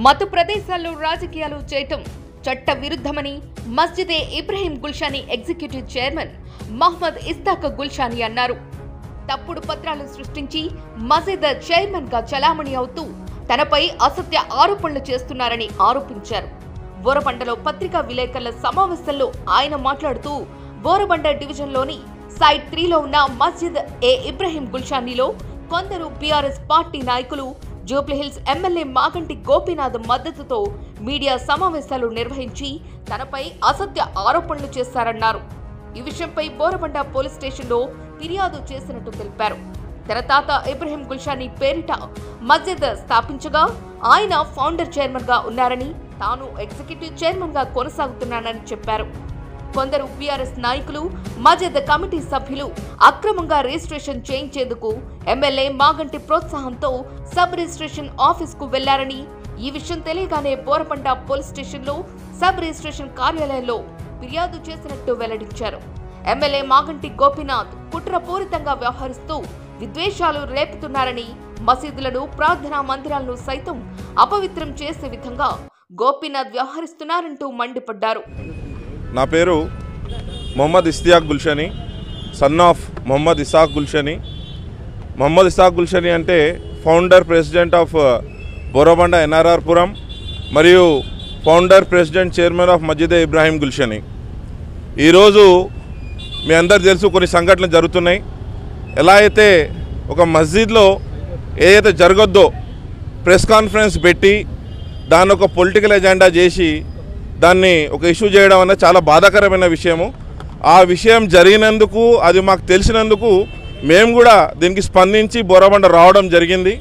మత ప్రదేశాల్లో రాజకీయాలు చేయటం చట్ట విరుద్ధమని మస్జిద్ ఇబ్రహీం గుల్షానీ ఎగ్జిక్యూటివ్ చైర్మన్ మహమ్మద్ ఇస్తాక్ గుల్షానీ అన్నారు. తప్పుడు పత్రాలు సృష్టించి మస్జిద్ చైర్మన్ గా చలామణి అవుతూ తనపై అసత్య ఆరోపణలు చేస్తున్నారని ఆరోపించారు. బోరబండలో పత్రికా విలేకరుల సమావేశంలో ఆయన మాట్లాడుతూ బోరబండ డివిజన్లోని సైట్ 3లో ఉన్న మస్జిద్ ఇబ్రహీం గుల్షానీలో కొందరు బీఆర్ఎస్ పార్టీ నాయకులు జూబ్లీహిల్స్ ఎమ్మెల్యే మాగంటి గోపీనాథ్ మద్దతుతో మీడియా సమావేశాలు నిర్వహించి తనపై అసత్య ఆరోపణలు చేశారన్నారు. ఈ విషయంపై బోరబండ పోలీస్ స్టేషన్లో ఫిర్యాదు చేసినట్టు తెలిపారు. తన తాత ఇబ్రహీం గుల్షానీ పేరిట మస్జిద్ స్థాపించగా ఆయన ఫౌండర్ చైర్మన్ గా ఉన్నారని, తాను ఎగ్జిక్యూటివ్ చైర్మన్ గా కొనసాగుతున్నానని చెప్పారు. కొందరు బీఆర్ఎస్ నాయకులు మస్జిద్ కమిటీ సభ్యులు అక్రమంగా రిజిస్ట్రేషన్ చేయించేందుకు ఎమ్మెల్యే మాగంటి ప్రోత్సాహంతో సబ్ రిజిస్ట్రేషన్ ఆఫీస్ కు వెళ్లారని, ఈ విషయం తెలియగానే బోరబండ పోలీస్ స్టేషన్లో సబ్ రిజిస్ట్రేషన్ కార్యాలయంలో ఫిర్యాదు చేసినట్టు వెల్లడించారు. ఎమ్మెల్యే మాగంటి గోపీనాథ్ కుట్రపూరితంగా వ్యవహరిస్తూ విద్వేషాలు రేపుతున్నారని, మసీదులను ప్రార్థనా మందిరాలను సైతం అపవిత్రం చేసే విధంగా గోపీనాథ్ వ్యవహరిస్తున్నారంటూ మండిపడ్డారు. నా పేరు మొహమ్మద్ ఇస్తియాక్ గుల్షానీ, సన్ ఆఫ్ మొహమ్మద్ ఇసాక్ గుల్షానీ. మొహమ్మద్ ఇసాక్ గుల్షానీ అంటే founder president of Borabanda NRR Puram మరియు founder president chairman of Masjid Ibrahim Gulshani. ఈరోజు మీ అందరు తెలుసు కొన్ని సంఘటనలు జరుగుతున్నాయి. ఎలా అయితే ఒక మస్జిద్లో ఏదైతే జరగొద్దో ప్రెస్ కాన్ఫరెన్స్ పెట్టి దాన్ని ఒక పొలిటికల్ ఎజెండా చేసి దాన్ని ఒక ఇష్యూ చేయడం అనేది చాలా బాధాకరమైన విషయము. ఆ విషయం జరిగినందుకు, అది మాకు తెలిసినందుకు మేము కూడా దీనికి స్పందించి బోరబండ రావడం జరిగింది.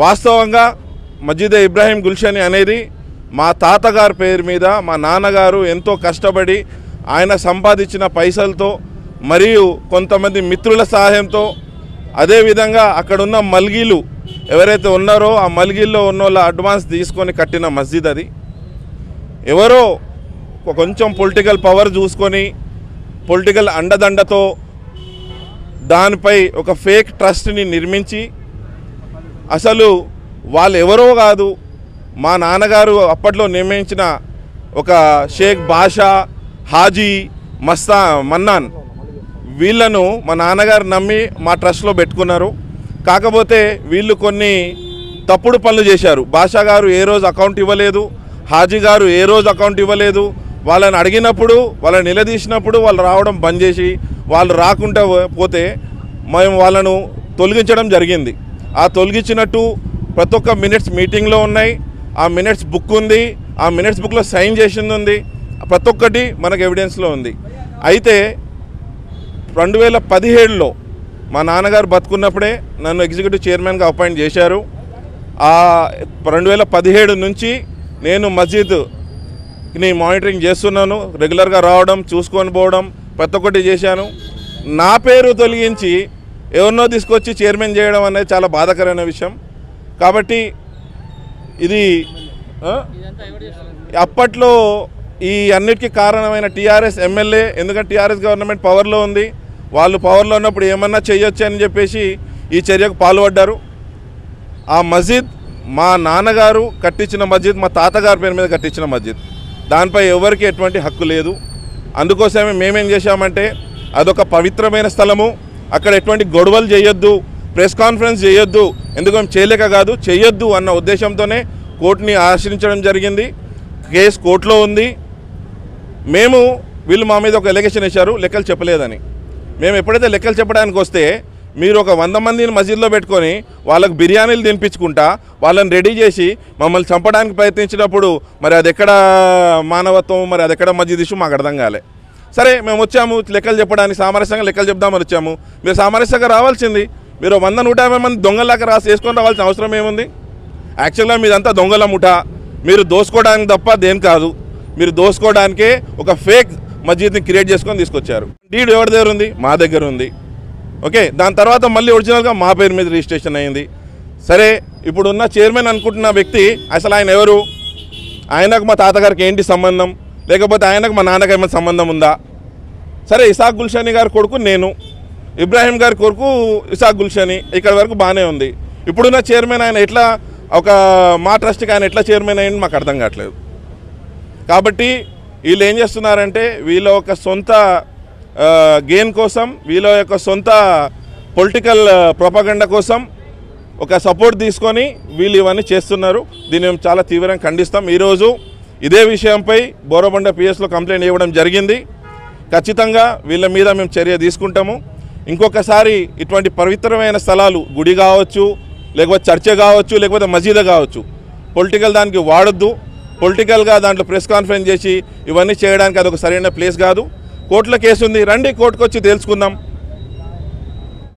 వాస్తవంగా మస్జిద్ ఇబ్రాహీం గుల్షానీ అనేది మా తాతగారి పేరు మీద మా నాన్నగారు ఎంతో కష్టపడి ఆయన సంపాదించిన పైసలతో మరియు కొంతమంది మిత్రుల సహాయంతో, అదేవిధంగా అక్కడున్న మల్గీలు ఎవరైతే ఉన్నారో ఆ మల్గీల్లో ఉన్న వాళ్ళ అడ్వాన్స్ తీసుకొని కట్టిన మస్జిద్ అది. ఎవరో కొంచెం పొలిటికల్ పవర్ చూసుకొని పొలిటికల్ అండదండతో దానిపై ఒక ఫేక్ ట్రస్ట్ని నిర్మించి, అసలు వాళ్ళు ఎవరో కాదు, మా నాన్నగారు అప్పట్లో నియమించిన ఒక షేక్ బాషా, హాజీ మన్నాన్ వీళ్ళను మా నాన్నగారు నమ్మి మా ట్రస్ట్లో పెట్టుకున్నారు. కాకపోతే వీళ్ళు కొన్ని తప్పుడు పనులు చేశారు. బాషా గారు ఏ రోజు అకౌంట్ ఇవ్వలేదు, హాజీ గారు ఏ రోజు అకౌంట్ ఇవ్వలేదు. వాళ్ళని అడిగినప్పుడు, వాళ్ళని నిలదీసినప్పుడు వాళ్ళు రావడం బంద్ చేసి, వాళ్ళు రాకుండా పోతే మేము వాళ్ళను తొలగించడం జరిగింది. ఆ తొలగించినట్టు ప్రతి ఒక్క మినిట్స్ మీటింగ్లో ఉన్నాయి. ఆ మినిట్స్ బుక్ ఉంది, ఆ మినిట్స్ బుక్లో సైన్ చేసింది ఉంది, ప్రతి ఒక్కటి మనకు ఎవిడెన్స్లో ఉంది. అయితే 2017లో మా నాన్నగారు బతుకున్నప్పుడే నన్ను ఎగ్జిక్యూటివ్ చైర్మన్గా అపాయింట్ చేశారు. ఆ 2017 నుంచి నేను మస్జిద్ని మానిటరింగ్ చేస్తున్నాను. రెగ్యులర్గా రావడం, చూసుకొని పోవడం, ప్రతి ఒక్కటి చేశాను. నా పేరు తొలగించి ఎవరినో తీసుకొచ్చి చైర్మన్ చేయడం అనేది చాలా బాధాకరమైన విషయం. కాబట్టి ఇది అప్పట్లో ఈ అన్నిటికీ కారణమైన టీఆర్ఎస్ ఎమ్మెల్యే, ఎందుకంటే టీఆర్ఎస్ గవర్నమెంట్ పవర్లో ఉంది, వాళ్ళు పవర్లో ఉన్నప్పుడు ఏమన్నా చేయొచ్చు అని చెప్పేసి ఈ చర్యకు పాల్పడ్డారు. ఆ మస్జిద్ మా నాన్నగారు కట్టించిన మస్జిద్, మా తాతగారి పేరు మీద కట్టించిన మస్జిద్, దానిపై ఎవరికి ఎటువంటి హక్కు లేదు. అందుకోసమే మేమేం చేశామంటే అదొక పవిత్రమైన స్థలము, అక్కడ ఎటువంటి గొడవలు చేయొద్దు, ప్రెస్ కాన్ఫరెన్స్ చేయొద్దు, ఎందుకంటే చేయలేక కాదు చేయొద్దు అన్న ఉద్దేశంతోనే కోర్టుని ఆశ్రయించడం జరిగింది. కేసు కోర్టులో ఉంది. వీళ్ళు మా మీద ఒక ఎలిగేషన్ ఇచ్చారు లెక్కలు చెప్పలేదని. మేము ఎప్పుడైతే లెక్కలు చెప్పడానికి వస్తే మీరు ఒక 100 మందిని మస్జిద్లో పెట్టుకొని వాళ్ళకు బిర్యానీలు తినిపించుకుంటా వాళ్ళని రెడీ చేసి మమ్మల్ని చంపడానికి ప్రయత్నించినప్పుడు మరి అది ఎక్కడ మానవత్వం, మరి అది ఎక్కడ మస్జిద్ ఇష్యూ మాకు అర్థం కాలే. సరే మేము వచ్చాము లెక్కలు చెప్పడానికి, సామరస్యంగా లెక్కలు చెప్దామని వచ్చాము. మీరు సామరస్యంగా రావాల్సింది. మీరు 100-150 మంది దొంగలాగా వేసుకొని రావాల్సిన అవసరం ఏముంది? యాక్చువల్గా మీదంతా దొంగల ముఠ, మీరు దోసుకోవడానికి తప్ప దేని కాదు. మీరు దోసుకోవడానికే ఒక ఫేక్ మస్జిద్ని క్రియేట్ చేసుకొని తీసుకొచ్చారు. డీడ్ ఎవరి దగ్గర ఉంది? మా దగ్గర ఉంది. ఓకే, దాని తర్వాత మళ్ళీ ఒరిజినల్గా మా పేరు మీద రిజిస్ట్రేషన్ అయింది. సరే, ఇప్పుడున్న చైర్మన్ అనుకుంటున్న వ్యక్తి అసలు ఆయన ఎవరు? ఆయనకు మా తాతగారికి ఏంటి సంబంధం? లేకపోతే ఆయనకు మా నాన్నకి ఏమైనా సంబంధం ఉందా? సరే, ఇసాక్ గుల్షానీ గారి కొడుకు నేను, ఇబ్రాహీం గారి కొడుకు ఇసాక్ గుల్షానీ, ఇక్కడ వరకు బాగానే ఉంది. ఇప్పుడున్న చైర్మన్ ఆయన ఎట్లా ఒక మా ట్రస్ట్కి ఆయన ఎట్లా చైర్మన్ అయ్యింది మాకు అర్థం కావట్లేదు. కాబట్టి వీళ్ళు ఏం చేస్తున్నారంటే వీళ్ళ యొక్క సొంత గెయిన్ కోసం, వీళ్ళ యొక్క సొంత పొలిటికల్ ప్రొపగండా కోసం ఒక సపోర్ట్ తీసుకొని వీళ్ళు ఇవన్నీ చేస్తున్నారు. దీన్ని మేము చాలా తీవ్రంగా ఖండిస్తాం. ఈరోజు ఇదే విషయంపై బోరబండ పిఎస్లో కంప్లైంట్ ఇవ్వడం జరిగింది. ఖచ్చితంగా వీళ్ళ మీద మేము చర్య తీసుకుంటాము. ఇంకొకసారి ఇటువంటి పవిత్రమైన స్థలాలు, గుడి కావచ్చు, లేకపోతే చర్చ కావచ్చు, లేకపోతే మసీదు కావచ్చు, పొలిటికల్ దానికి వాడొద్దు. పొలిటికల్గా దాంట్లో ప్రెస్ కాన్ఫరెన్స్ చేసి ఇవన్నీ చేయడానికి అదొక సరైన ప్లేస్ కాదు. కోర్టులో కేసు ఉంది, రండి కోర్టుకు వచ్చి తెలుసుకుందాం.